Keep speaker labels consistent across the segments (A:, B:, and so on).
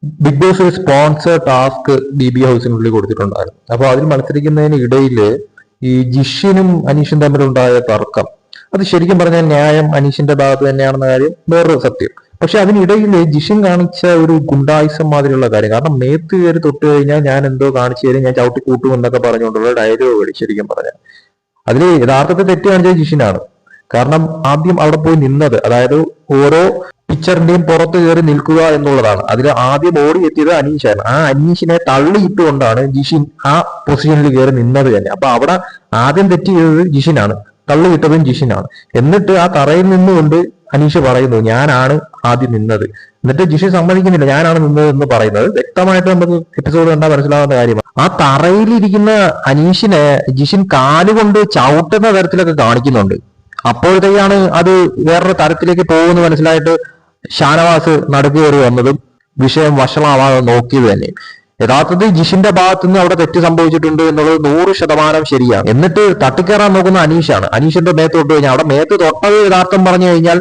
A: Big boss ഒരു sponsor task BB ഹൗസിനുള്ളിൽ കൊടുത്തിട്ടുണ്ടായിരുന്നു. അപ്പൊ അതിൽ മത്സരിക്കുന്നതിന് ഇടയില് ഈ ജിഷിനും അനീഷും തമ്മിലുണ്ടായ തർക്കം, അത് ശരിക്കും പറഞ്ഞാൽ ന്യായം അനീഷിന്റെ ഭാഗത്ത് തന്നെയാണെന്ന കാര്യം വേറൊരു സത്യം. പക്ഷെ അതിനിടയിൽ ജിഷിൻ കാണിച്ച ഒരു ഗുണ്ടായിസം മാതിരിയുള്ള കാര്യം, കാരണം മേത്ത് കയറി തൊട്ട് കഴിഞ്ഞാൽ ഞാൻ എന്തോ കാണിച്ചു തരും, ഞാൻ ചവിട്ടി കൂട്ടും എന്നൊക്കെ പറഞ്ഞുകൊണ്ടുള്ള ഡയലോഗുകൾ ശരിക്കും പറഞ്ഞാൽ അതിൽ യഥാർത്ഥത്തിൽ തെറ്റ് കാണിച്ചത് ജിഷിനാണ്. കാരണം ആദ്യം അവിടെ പോയി നിന്നത്, അതായത് ഓരോ പിക്ചറിന്റെയും പുറത്ത് കയറി നിൽക്കുക എന്നുള്ളതാണ്. അതിൽ ആദ്യം ഓടി എത്തിയത് അനീഷാണ്. ആ അനീഷിനെ തള്ളിയിട്ടുകൊണ്ടാണ് ജിഷിൻ ആ പൊസിഷനിൽ കയറി നിന്നത് തന്നെ. അപ്പൊ അവിടെ ആദ്യം തെറ്റ് ചെയ്തത് ജിഷിനാണ്, തള്ളിയിട്ടതും ജിഷിനാണ്. എന്നിട്ട് ആ തറയിൽ നിന്നുകൊണ്ട് അനീഷ് പറയുന്നു ഞാനാണ് ആദ്യം നിന്നത്. എന്നിട്ട് ജിഷിൻ സമ്മതിക്കുന്നില്ല ഞാനാണ് നിന്നത് എന്ന് പറയുന്നത്. വ്യക്തമായിട്ട് നമുക്ക് എപ്പിസോഡ് കണ്ടാൽ മനസ്സിലാവുന്ന കാര്യമാണ്. ആ തറയിലിരിക്കുന്ന അനീഷിനെ ജിഷിൻ കാലുകൊണ്ട് ചവിട്ടുന്ന തരത്തിലൊക്കെ കാണിക്കുന്നുണ്ട്. അപ്പോഴത്തേക്കാണ് അത് വേറൊരു തരത്തിലേക്ക് പോകുമെന്ന് മനസ്സിലായിട്ട് ഷാനവാസ് നടുക്കേറി വന്നതും വിഷയം വഷളാവാതെ നോക്കിയത് തന്നെ. യഥാർത്ഥത്തിൽ ജിഷിന്റെ ഭാഗത്തു നിന്ന് അവിടെ തെറ്റ് സംഭവിച്ചിട്ടുണ്ട് എന്നുള്ളത് 100% ശരിയാണ്. എന്നിട്ട് തട്ടിക്കയറാൻ നോക്കുന്ന അനീഷാണ്. അനീഷിന്റെ മേത്ത് തൊട്ട് കഴിഞ്ഞാൽ അവിടെ മേത്ത് തൊട്ടത് യഥാർത്ഥം പറഞ്ഞു കഴിഞ്ഞാൽ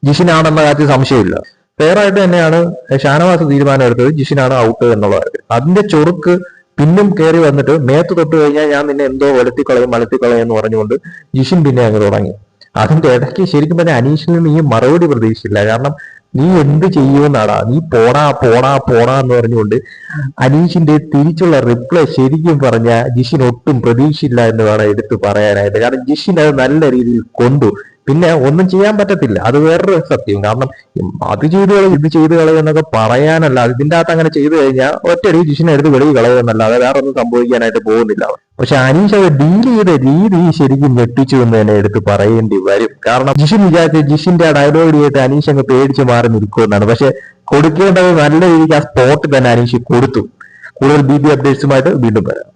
A: ജിഷിനാണെന്ന കാര്യത്തിൽ സംശയമില്ല. ഫെയറായിട്ട് തന്നെയാണ് ഷാനവാസ് തീരുമാനം എടുത്തത്, ജിഷിനാണ് ഔട്ട് എന്നുള്ള കാര്യത്തിൽ. അതിന്റെ ചൊറുക്ക് പിന്നും കയറി വന്നിട്ട് മേത്ത് തൊട്ട് കഴിഞ്ഞാൽ ഞാൻ നിന്നെ എന്തോ വളർത്തിക്കളയും എന്ന് പറഞ്ഞുകൊണ്ട് ജിഷിൻ പിന്നെ അങ്ങ് തുടങ്ങി. അതിന്റെ ഇടയ്ക്ക് ശരിക്കും പറഞ്ഞാൽ അനീഷിൽ നിന്ന് ഈ മറുപടി പ്രതീക്ഷിച്ചില്ല. കാരണം നീ എന്ത് ചെയ്യുമെന്നാടാ, നീ പോടാ പോടാ പോടാ എന്ന് പറഞ്ഞുകൊണ്ട് അനീഷിന്റെ തിരിച്ചുള്ള റിപ്ലൈ ശരിക്കും പറഞ്ഞ ജിഷിൻ ഒട്ടും പ്രതീക്ഷയില്ല എന്ന് വേണം എടുത്ത് പറയാനായിട്ട്. കാരണം ജിഷിൻ അത് നല്ല രീതിയിൽ കൊണ്ടു. പിന്നെ ഒന്നും ചെയ്യാൻ പറ്റത്തില്ല, അത് വേറൊരു സത്യം. കാരണം അത് ചെയ്ത് കളയും ഇത് ചെയ്ത് കളയും എന്നൊക്കെ പറയാനല്ല, ഇതിന്റെ അകത്ത് അങ്ങനെ ചെയ്തു കഴിഞ്ഞാൽ ഒറ്റയടി ജിഷിനെ എടുത്ത് വെളിയിൽ കളയുമെന്നല്ലാതെ വേറെ ഒന്നും സംഭവിക്കാനായിട്ട് പോകുന്നില്ല. പക്ഷെ അനീഷ് അത് ഡീൽ ചെയ്ത രീതി ശരിക്കും ഞെട്ടിച്ചു എന്ന് തന്നെ എടുത്ത് പറയേണ്ടി വരും. കാരണം ജിഷിൻ വിചാരിച്ച് ജിഷിന്റെ ആ ഡയലോഗ് കേട്ട് അനീഷ് അങ്ങ് പേടിച്ച് മാറി നിൽക്കുമെന്നാണ്. പക്ഷെ കൊടുക്കേണ്ടത് നല്ല രീതിക്ക് ആ സ്പോട്ട് തന്നെ അനീഷ് കൊടുത്തു. കൂടുതൽ BB അപ്ഡേറ്റ്സുമായിട്ട് വീണ്ടും വരാം.